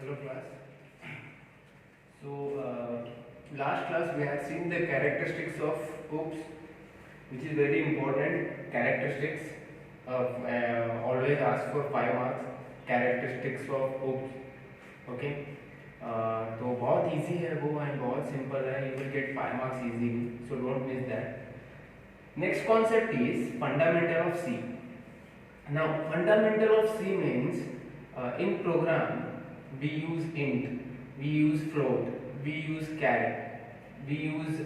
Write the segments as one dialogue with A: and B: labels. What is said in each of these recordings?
A: Hello class. Last class we have seen the characteristics of OOPS, which is very important characteristics of always ask for 5 marks characteristics of OOPS. Okay. तो बहुत easy है वो and बहुत simple है, you will get 5 marks easily, so don't miss that. Next concept is fundamental of C. Now fundamental of C means in program we use int, we use float, we use char, we use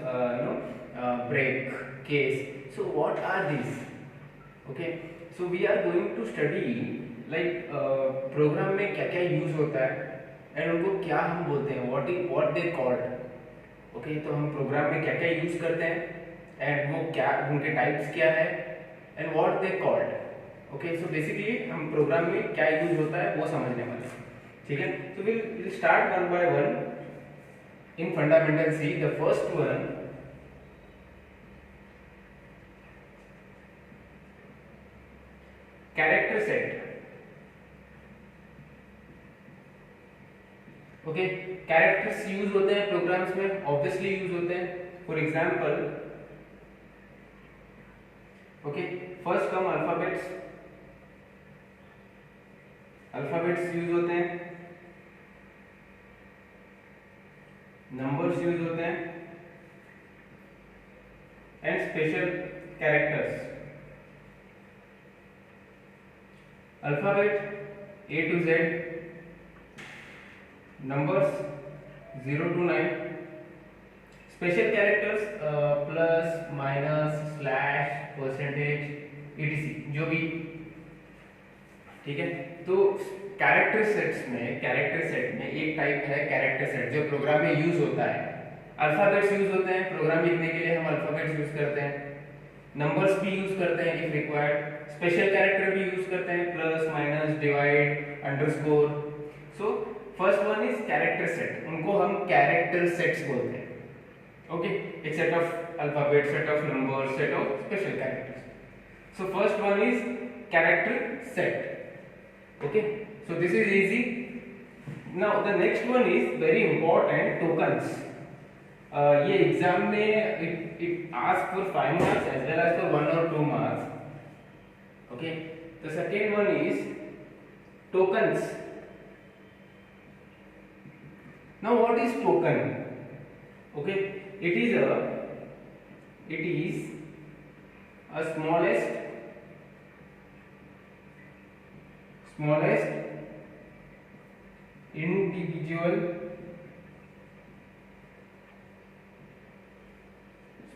A: break, case. So what are these? Okay, so we are going to study like program में क्या क्या use होता है and उनको क्या हम बोलते हैं, what they called. Okay, तो हम प्रोग्राम में क्या क्या यूज करते हैं एंड वो क्या उनके टाइप्स क्या है and what they called. Okay, so basically हम प्रोग्राम में क्या यूज होता है वो समझने वाले हैं. ठीक है, तो we'll start one by one in fundamental C. The first one, character set. Okay, characters use होते हैं प्रोग्राम्स में, ऑब्वियसली यूज होते हैं. For example, okay, first come alphabets. Alphabets use होते हैं, नंबर्स यूज होते हैं and special characters. Alphabet A to Z, numbers 0 to 9, special characters plus minus slash percentage etc जो भी. ठीक है, तो कैरेक्टर सेट में एक टाइप है कैरेक्टर सेट जो प्रोग्राम में यूज होता है. अल्फाबेट्स यूज होते हैं प्रोग्राम लिखने के लिए, हम अल्फाबेट्स यूज करते हैं. नंबर्स भी यूज करते हैं इफ रिक्वायर्ड. स्पेशल कैरेक्टर भी यूज करते हैं, plus minus divide underscore. So first one is character set, उनको हम कैरेक्टर सेट्स बोलते हैं. ओके, एक set of alphabet, set of numbers, set of special characters. So first one is character set. Okay, so this is easy. Now the next one is very important, tokens. ये exam में it asks for 5 marks as well as for 1 or 2 marks. Okay, the second one is tokens. Now what is token? Okay, it is a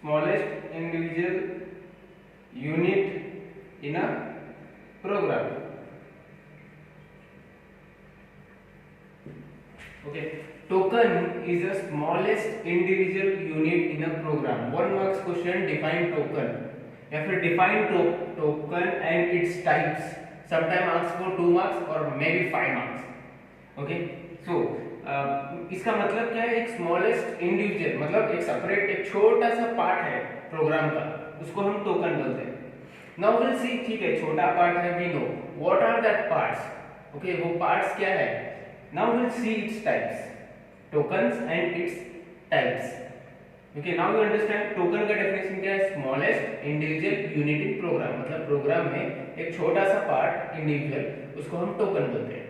A: smallest individual unit in a program. Okay, token is the smallest individual unit in a program. 1 marks question, define token या फिर define token and its types. Sometimes asks for 2 marks or maybe 5 marks. Okay, so इसका मतलब क्या है? एक smallest individual मतलब एक separate, एक छोटा सा पार्ट है प्रोग्राम का, उसको हम टोकन बोलते हैं. Now will see. ठीक है, छोटा पार्ट है, we know what are that parts. Okay, वो पार्ट्स क्या है? Now will see its types, tokens and its types. Okay, now you understand token का डेफिनेशन क्या है? Smallest individual unit in program, मतलब प्रोग्राम में एक छोटा सा पार्ट इंडिविजुअल, उसको हम टोकन बोलते हैं.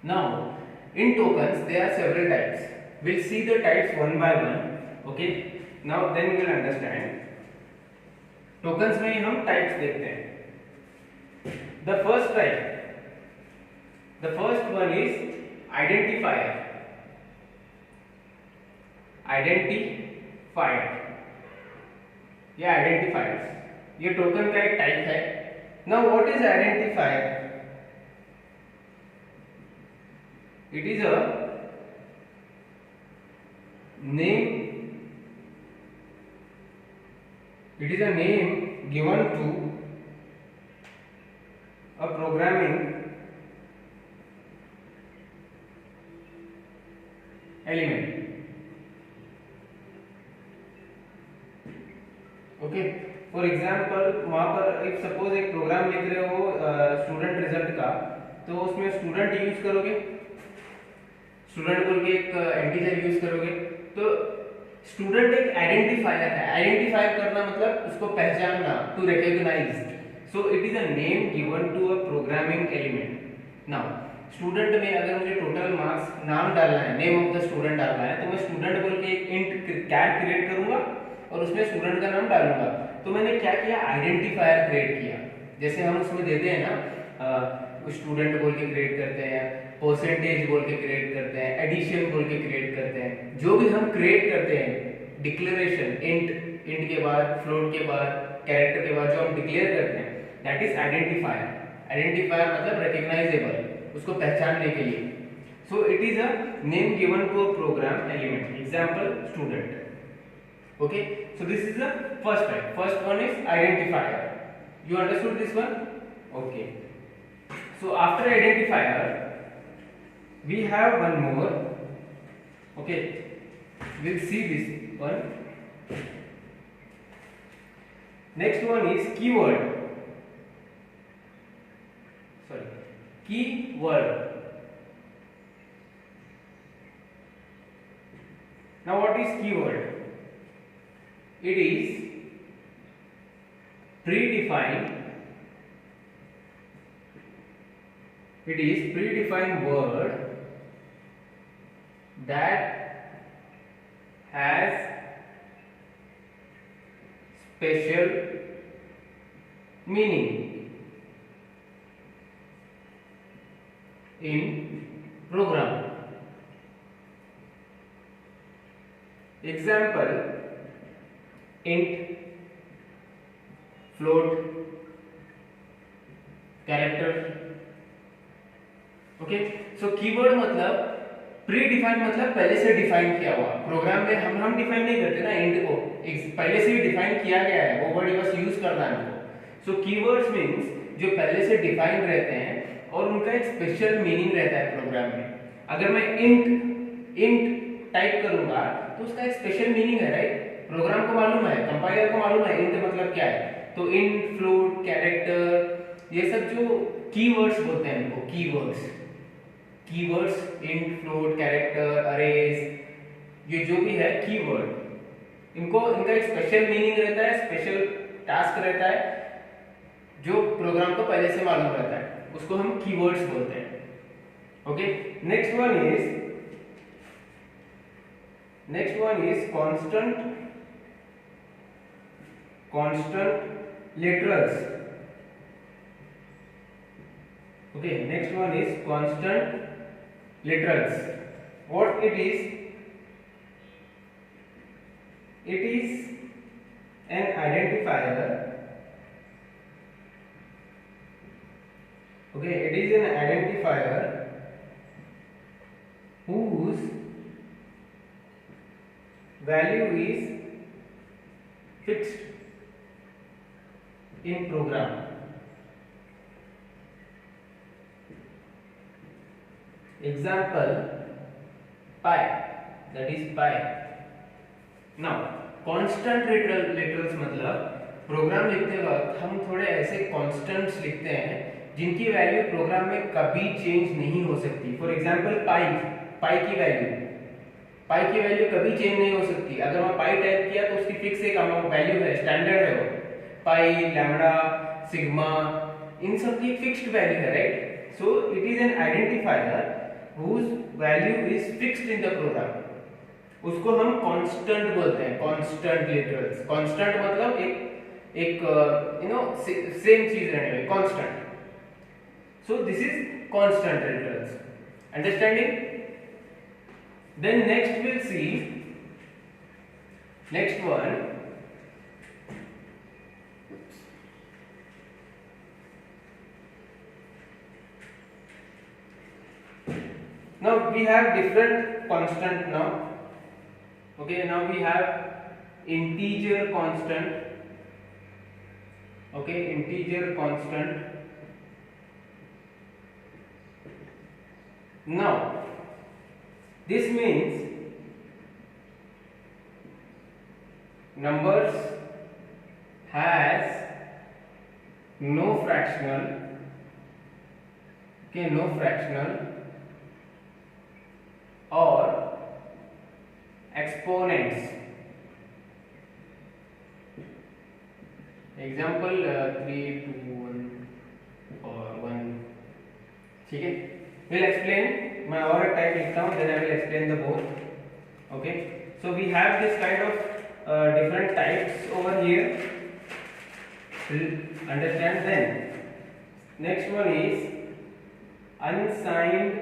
A: Now in tokens there are several types. We'll see the types one by one. Okay, now then we'll understand. Tokens में हम types देखते हैं. The first one is identifier. ये identifiers, ये token का एक type है. Now what is identifier? It is a name given to a programming element. Okay, for example वहां पर if suppose एक प्रोग्राम लिख रहे हो स्टूडेंट रिजल्ट का, तो उसमें स्टूडेंट यूज करोगे. स्टूडेंट बोल के एक इंटीजर यूज करोगे तो स्टूडेंट एक आइडेंटिफायर है। आइडेंटिफाई करना मतलब उसको पहचानना, to recognised. So it is a name given to a programming element. Now student में अगर मुझे टोटल मार्क्स नाम डालना है, नेम ऑफ द स्टूडेंट डालना है, तो मैं स्टूडेंट बोल के एक इंट कैर क्रिएट करूंगा और उसमें स्टूडेंट का नाम डालूंगा। तो मैंने क्या किया, आइडेंटिफायर क्रिएट किया। जैसे हम उसमें देते हैं ना, स्टूडेंट बोल के क्रिएट करते हैं, परसेंटेज बोल के क्रिएट करते हैं, एडिशन बोल के क्रिएट करते हैं। जो भी हम क्रिएट करते हैं डिक्लेरेशन, इंट के बाद, फ्लोट के बाद, कैरेक्टर के बाद जो हम डिक्लेयर करते हैं, दैट इज आइडेंटिफायर। आइडेंटिफायर मतलब रिकॉग्नाइजेबल, उसको पहचानने के लिए। So it is a name given to a program element, example student. Okay, so this is the first type. First one is identifier. You understood this one? Okay. So after identifier, we have one more. Okay, we'll see this one. Next one is keyword. Sorry, keyword. Now what is keyword? It is predefined. It is predefined word that has special meaning in program. Example: int, float, character. Okay, so keyword मतलब predefine, मतलब पहले से define किया हुआ। Programme में हम define नहीं करते ना इंट को, पहले से ही डिफाइन किया गया है, वो वर्ड बस यूज करना है हमको। सो कीवर्ड्स मींस जो पहले से डिफाइन रहते हैं और उनका एक स्पेशल मीनिंग रहता है प्रोग्राम में। अगर मैं इंट टाइप करूंगा तो उसका एक स्पेशल मीनिंग है, राइट? प्रोग्राम को मालूम है, कंपाइलर को मालूम है इंट मतलब क्या है। तो इंट, फ्लोट, कैरेक्टर, ये सब जो कीवर्ड्स बोलते हैं इनको, keywords, int, float, character, arrays, ये जो भी है कीवर्ड, इनका एक स्पेशल मीनिंग रहता है, स्पेशल टास्क रहता है जो प्रोग्राम को पहले से मालूम रहता है, उसको हम कीवर्ड्स बोलते हैं। Okay, next one is constant literals. Okay, next one is constant literals. What it is? It is an identifier. Okay, it is an identifier whose value is fixed in program. Example: pi, that is pi. Now constant literals मतलब programme लिखते वक्त हम थोड़े ऐसे constants लिखते हैं जिनकी value program में कभी चेंज नहीं हो सकती। फॉर एग्जांपल पाई की वैल्यू कभी चेंज नहीं हो सकती। अगर मैं पाई टाइप किया तो उसकी फिक्स एक वैल्यू है, स्टैंडर्ड है वो। पाई, लैम्डा, सिग्मा, इन सब की फिक्स्ड वैल्यू है, right? So it is an identifier whose value is fixed in the program. उसको हम कांस्टेंट बोलते हैं, कांस्टेंट लिटरल्स। कांस्टेंट मतलब एक सेम चीज रहने वाली, constant. So this is constant literals, understanding? Then next will see next one, now we have different constant now. Okay, now we have integer constant. Okay, integer constant. Now this means numbers has no fractional. Okay, no fractional. exponents. Example 3 2 1 और 1. ठीक है, we'll explain. मैं और एक type लिखता हूँ, then I will explain the both. Okay, so we have this kind of different types over here. Understand? Then next one is unsigned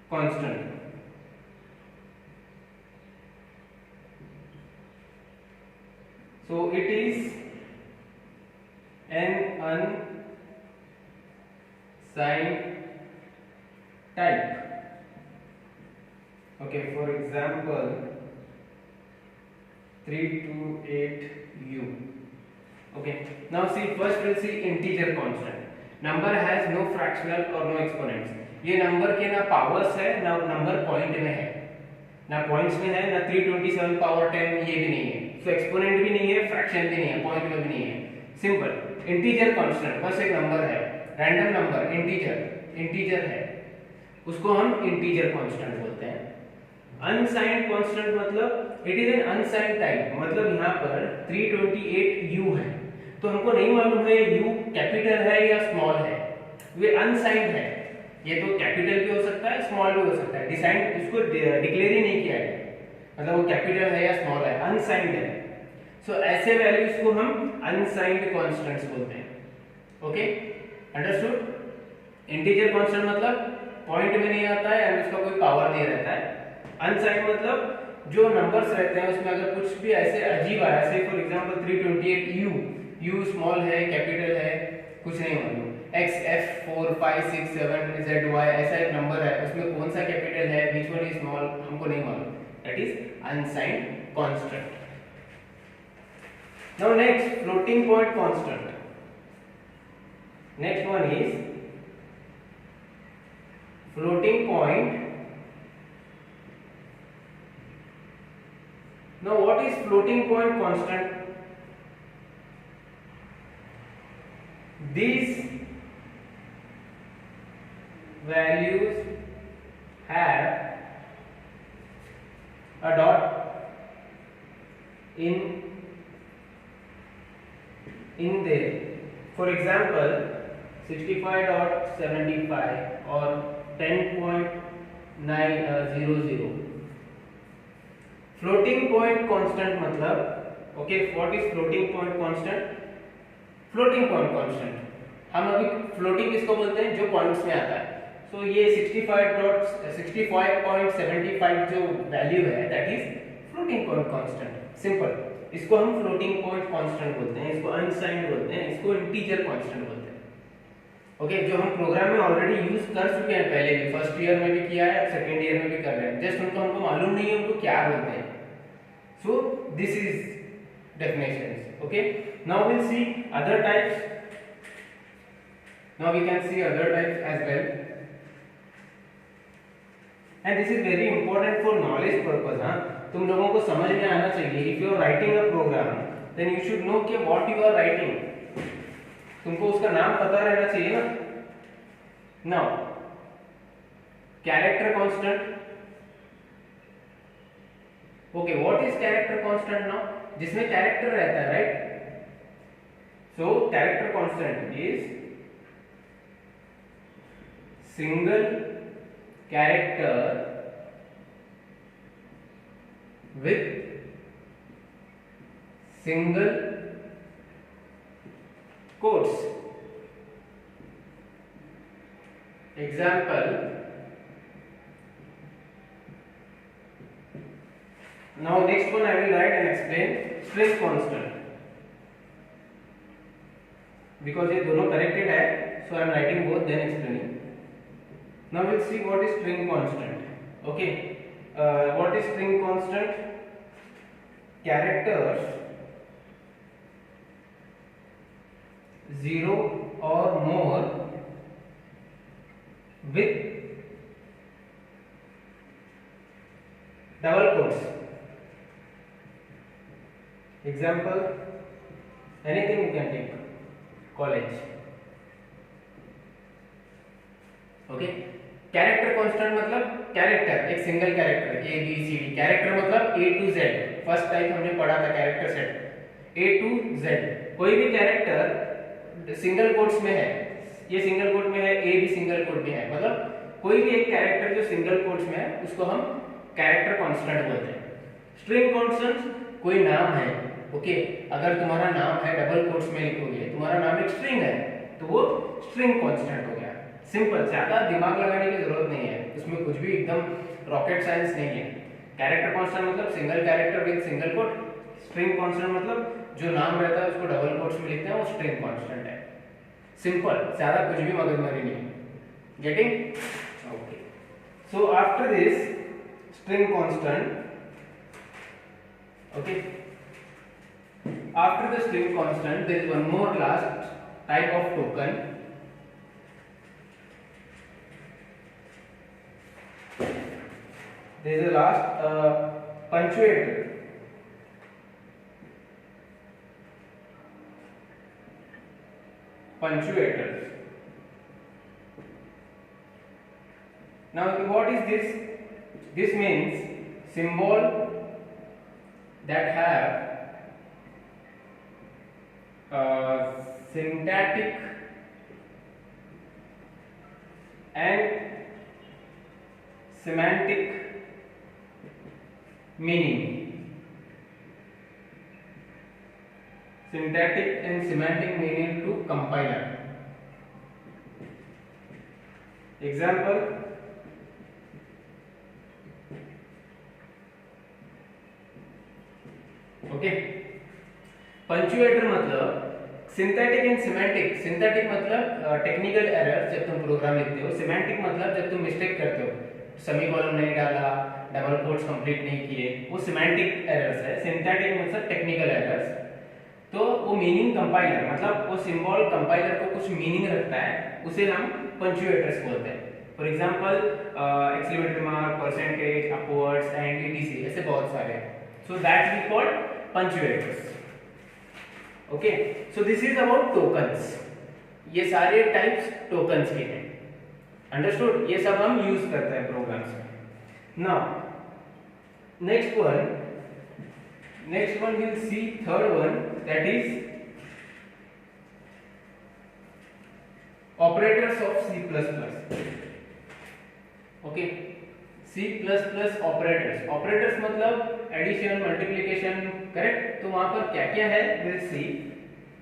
A: constant. So it is an unsigned type. Okay, for example 328u. Okay, now see, first we'll see integer constant. Number has no fractional or no exponents. ये number के ना powers है ना number point में है, ना points में है, ना 327 पावर 10, ये भी नहीं है. सो एक्सपोनेंट भी नहीं है, फ्रैक्शन भी नहीं है, पॉइंट में भी नहीं है. सिंपल इंटीजर कांस्टेंट, बस एक नंबर है, रैंडम नंबर, इंटीजर है, उसको हम इंटीजर कांस्टेंट बोलते हैं. अनसाइंड कांस्टेंट मतलब it is an unsigned type. मतलब यहाँ पर 328u है, तो हमको नहीं मालूम है u कैपिटल है या स्मॉल है, वे अनसाइंड है. ये तो कैपिटल भी हो सकता है, स्मॉल भी हो सकता है, डिसाइड इसको डिक्लेयर ही नहीं किया है, मतलब वो कैपिटल है या स्मॉल है, अनसाइंड है. सो ऐसे वैल्यूज को हम अनसाइंड कांस्टेंट्स बोलते हैं. Okay, understood? इंटीजर कांस्टेंट मतलब पॉइंट में नहीं आता है एंड उसका कोई पावर नहीं रहता है. अनसाइंड मतलब जो नंबर्स रहते हैं उसमें अगर कुछ भी ऐसे अजीब आया, जैसे for example 328u, u small है, कैपिटल है, कुछ नहीं मालूम, x f 4 5 6 7 z y ऐसा एक नंबर है, उसमें कौन सा कैपिटल है, which one is small, हमको नहीं मालूम. That is unsigned constant. Now next, floating point constant. Next one is floating point. Now what is floating point constant? These values have a dot in there. For example 65.75 or 10.900. floating point constant मतलब, okay, what is floating point constant? floating point constant हम अभी floating किसको बोलते हैं, जो points में आता है. सो ये 65.75 जो वैल्यू है that is floating point constant. Simple, इसको हम फ्लोटिंग पॉइंट कांस्टेंट बोलते हैं, इसको अनसाइंड बोलते हैं, इसको इंटीजर कांस्टेंट बोलते हैं. ओके, जो हम प्रोग्राम में ऑलरेडी यूज कर चुके हैं, पहले भी फर्स्ट ईयर में भी किया है, सेकंड ईयर में भी कर रहे हैं, जस्ट हमको मालूम नहीं है उनको क्या बोलते हैं. सो this is definitions. Okay, now we'll see other types. Now we can see other types as well, and this is very important for knowledge purpose. हाँ, तुम लोगों को समझ में आना चाहिए. If you are writing a program, then you should know कि what you are writing. तुमको उसका नाम पता रहना चाहिए ना. Now, character constant. Okay, what is character constant now? जिसमें कैरेक्टर रहता है, right? So character constant is single character with single quotes. Example, now next one I will write and explain string constant, because ये दोनों connected है, so I am writing both then explaining. Now we'll see what is string constant. Okay, what is string constant? Characters 0 or more with double quotes. Example, anything you can take, college. Okay, character constant मतलब character, एक single character A B C D, character मतलब A to Z, first type हमने पढ़ा था character set A to Z. कोई भी character single quotes में है, ये सिंगल कोट में है, ए भी सिंगल कोट में है, मतलब कोई भी एक कैरेक्टर जो सिंगल कोट्स में है उसको हम कैरेक्टर कांस्टेंट बोलते हैं। स्ट्रिंग कांस्टेंट कोई नाम है, ओके, अगर तुम्हारा नाम है डबल कोट्स में लिखोगे, तुम्हारा नाम एक स्ट्रिंग है तो वो स्ट्रिंग कांस्टेंट हो गया। सिंपल, ज्यादा दिमाग लगाने की जरूरत नहीं है, उसमें कुछ भी एकदम रॉकेट साइंस नहीं है। कैरेक्टर कांस्टेंट मतलब single character with single quote, string constant मतलब जो नाम रहता है उसको डबल कोट्स में लिखते हैं, वो स्ट्रिंग कांस्टेंट है। सिंपल, ज्यादा कुछ भी मगजमारी नहीं। Getting? Okay, so after this string constant, okay, after the string constant there is one more last type of token. There is a last punctuator. Punctuators. Now what is this? This means symbol that have syntactic and semantic meaning. Syntactic and semantic meaning to compiler. Example, okay, punctuator मतलब synthetic and semantic. Synthetic मतलब technical error जब तुम programme लिखते हो, semantic मतलब जब तुम mistake करते हो, सेमीकोलन नहीं डाला, डबल कोट्स कंप्लीट नहीं किए, वो सिमेंटिक एरर्स है। सिंथेटिक मतलब टेक्निकल एरर्स। तो वो मीनिंग कंपाइलर, मतलब वो सिंबल कंपाइलर को कुछ मीनिंग रखता है, उसे हम पंचुएटर्स बोलते हैं। For example exclamatory mark, percentage, upwards and etc, ऐसे बहुत सारे हैं। So that we call punctuators. Okay, so this is about tokens. ये सारे types tokens के हैं। Understood? ये सब हम use करते हैं programs में। Now, next one we'll see third one, that is operators of C++. Okay. C++ operators. Operators मतलब एडिशन, मल्टीप्लिकेशन, करेक्ट? तो वहां पर क्या क्या है विल सी।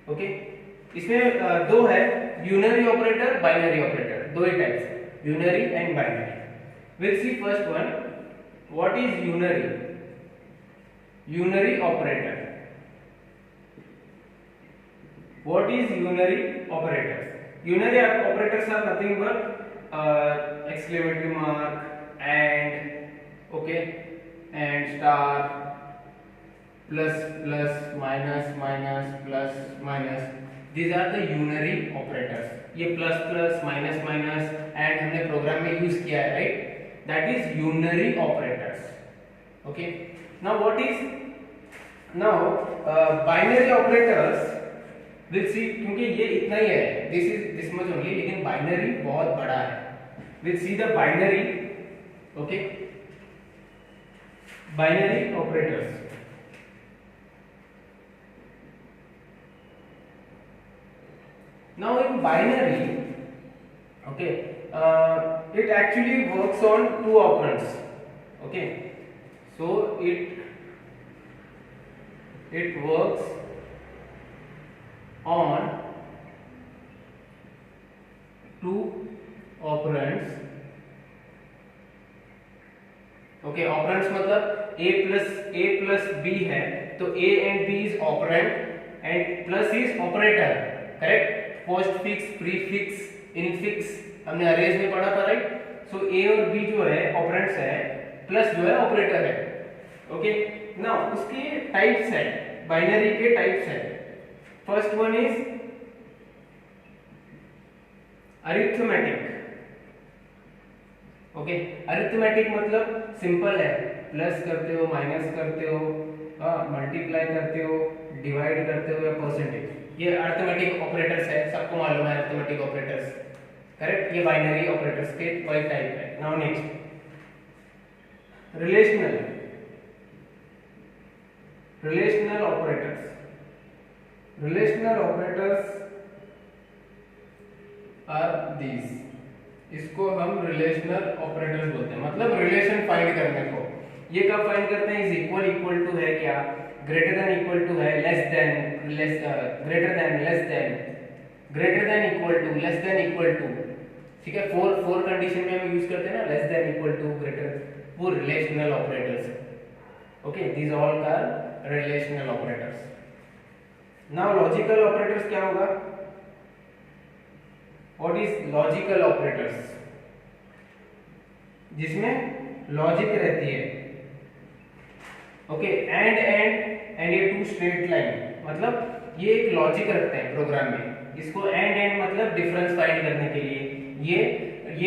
A: ओके, इसमें दो है, यूनरी ऑपरेटर, बाइनरी ऑपरेटर, दो ही टाइप्स है, unary and binary. Will see first one, what is unary? Unary operator, what is unary operators? Unary operators are nothing but exclamatory mark and okay and star, plus plus, minus minus, plus minus, these are the unary operators. ये plus plus, minus minus and हमने programme में use किया है, right? that is unary operators. okay, now what is now binary operators we'll see, क्योंकि ये इतना ही है, this much only, लेकिन binary बहुत बड़ा है। we'll see the binary, okay, binary operators. Now in binary, okay, it actually works on two operands. Okay, so it works on two operands. Okay, operands मतलब a plus b है, तो a and b is operand and plus is operator, correct? Post fix, prefix, infix हमने arrays में पढ़ा था, right? So a और b जो है ऑपरेंड्स है, प्लस जो है ऑपरेटर है। ओके, नाउ उसके टाइप्स है, बाइनरी के टाइप्स है। First one is arithmetic. Okay, arithmetic मतलब सिंपल है, प्लस करते हो, माइनस करते हो, मल्टीप्लाई करते हो, डिवाइड करते हो या परसेंटेज, ये अरिथमेटिक ऑपरेटर्स है, सबको मालूम है अरिथमेटिक ऑपरेटर्स, करेक्ट? ये बाइनरी ऑपरेटर्स के कई टाइप है। Now next relational operators, relational operators are these, इसको हम रिलेशनल ऑपरेटर्स बोलते हैं, मतलब रिलेशन फाइंड करने को। ये कब फाइंड करते हैं? इज इक्वल, इक्वल टू है क्या, ग्रेटर देन इक्वल टू है, less than, greater than, less than, greater than equal to, less than equal to, ठीक है। फोर कंडीशन में हम यूज करते हैं ना, less than, equal to, greater, वो रिलेशनल ऑपरेटर्स है। Okay, these all are relational operators. Now logical operators क्या होगा? What is logical operators? जिसमें लॉजिक रहती है। ओके, एंड ये टू स्ट्रेट लाइन, मतलब ये एक लॉजिक रखते हैं प्रोग्राम में। इसको एंड मतलब डिफरेंस फाइंड करने के लिए, ये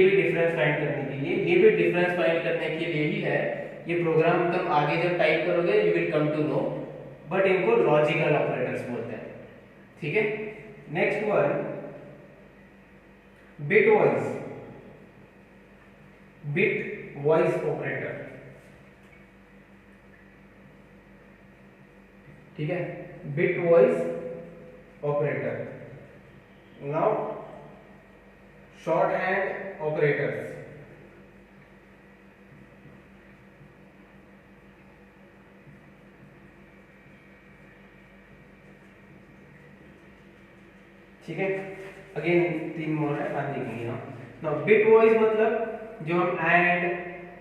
A: भी डिफरेंस फाइंड करने के लिए, ये भी डिफरेंस फाइंड करने के लिए ही है। ये प्रोग्राम तुम आगे जब टाइप करोगे you will come to know, but इनको लॉजिकल ऑपरेटर्स बोलते हैं, ठीक है। Next one, bitwise, bitwise operator, ठीक है, bitwise operator. Now short hand operators, ठीक है। अगेन 3 मोर है, बाद देखेंगे ना। नाउ बिटवाइज मतलब जो हम एंड,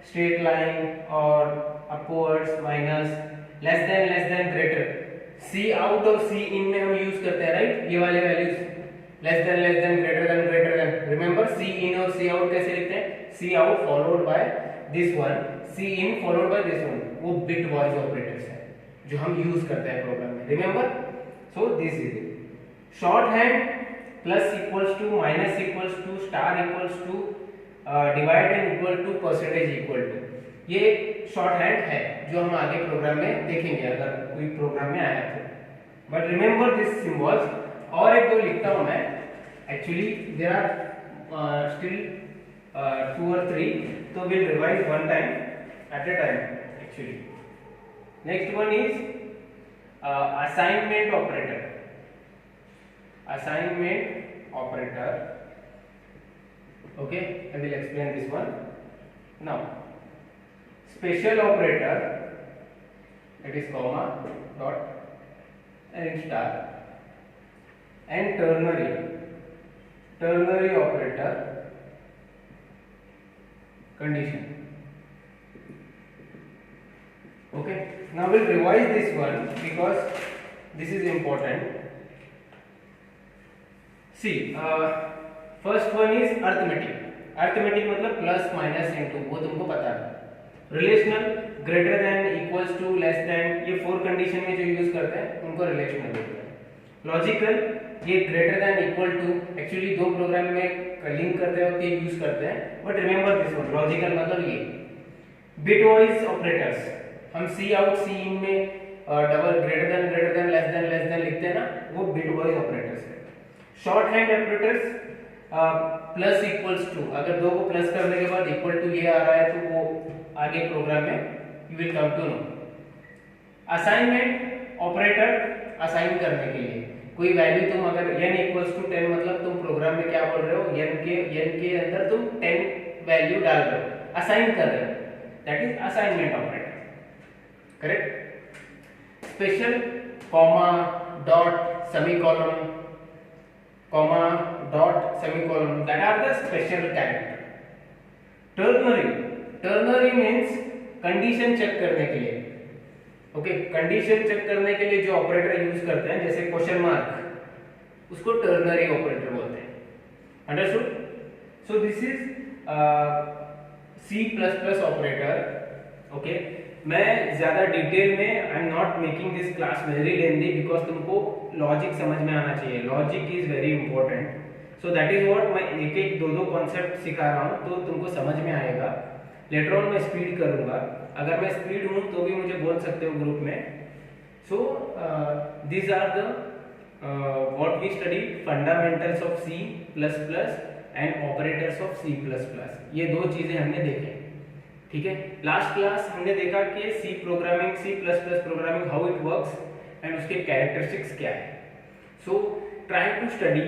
A: स्ट्रेट लाइन और upwards, minus, less than, greater, C out और सी इन में हम यूज करते हैं, राइट। ये वाले values less than, greater than. Remember C in और सी आउट कैसे लिखते हैं? C out followed by this one, C in followed by this one, वो बिटवाइज ऑपरेटर्स है जो हम यूज करते हैं प्रोग्राम में। Remember, so this is it. Shorthand plus equals to, minus equals to, star equals to, divide and equal to, percentage equal to, ये shorthand है जो हम आगे प्रोग्राम में देखेंगे अगर कोई प्रोग्राम में आया तो। But remember this symbols. और एक दो लिखता हूं मैं, actually there are still 2 or 3, तो will revise one time at a time actually. Next one is assignment operator, assignment operator. Okay, I will explain this one now. Special operator, it is comma, dot and star, and ternary operator, condition. Okay, now we'll revise this one because this is important. See, first one is arithmetic. Arithmetic मतलब plus, minus, into, वो तुमको पता है। Relational, greater than, equals to, less than, ये 4 condition में जो use करते हैं उनको रिलेशनल बोलते हैं। लॉजिकल, ये greater than, equal to, actually 2 program में लिंक करते वक्त ये यूज करते हैं, but remember this one, logical मतलब ये। बिटवाइज ऑपरेटर्स, हम सी आउट, सी इन में double, greater than, less than लिखते हैं ना, वो बिटवाइज ऑपरेटर्स है। Short hand operators, plus equals to, अगर 2 को प्लस करने के बाद इक्वल टू ये आ रहा है तो वो आगे प्रोग्राम में you will come to know. Assignment operator, assign करने के लिए कोई वैल्यू तुम अगर n इक्वल्स टू 10, मतलब तुम प्रोग्राम में क्या बोल रहे हो, n के अंदर तुम 10 वैल्यू डाल रहे हो, असाइन कर रहे हो, that is assignment operator, correct. Special, comma, dot, semicolon, comma, dot, semicolon, that are the special character. Ternary means condition check करने के लिए, okay, condition check करने के लिए जो ऑपरेटर यूज करते हैं, जैसे क्वेश्चन मार्क, उसको ternary ऑपरेटर बोलते हैं। Understood? So this is C++ operator. Okay, मैं ज्यादा डिटेल में I am not making this class very lengthy because तुमको लॉजिक समझ में आना चाहिए, logic is very important, so that is what मैं एक 2 कॉन्सेप्ट सिखा रहा हूँ तो तुमको समझ में आएगा। लेटर ऑन मैं स्पीड करूंगा, अगर मैं स्पीड हूँ तो भी मुझे बोल सकते हो ग्रुप में। So these are the what we study, fundamentals of C++ and operators of C++, ये 2 चीजें हमने देखे, ठीक है। लास्ट क्लास हमने देखा कि C programming, C plus plus programming, how it works and उसके कैरेक्टरिस्टिक्स क्या है। So try to study,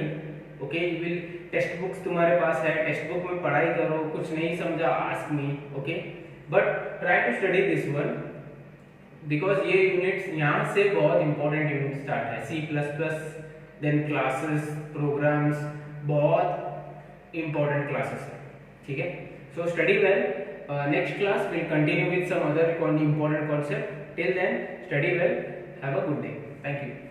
A: okay. You will text books तुम्हारे पास है, टेक्स्ट बुक में पढ़ाई करो, कुछ नहीं समझा ask me, okay. But try to study this one because ये यूनिट्स यहाँ से बहुत इंपॉर्टेंट यूनिट स्टार्ट है। C plus plus, then classes, programs, बहुत इंपॉर्टेंट क्लासेस है, ठीक है। So study well. Next class will continue with some other important concept. Till then, study well. Have a good day. Thank you.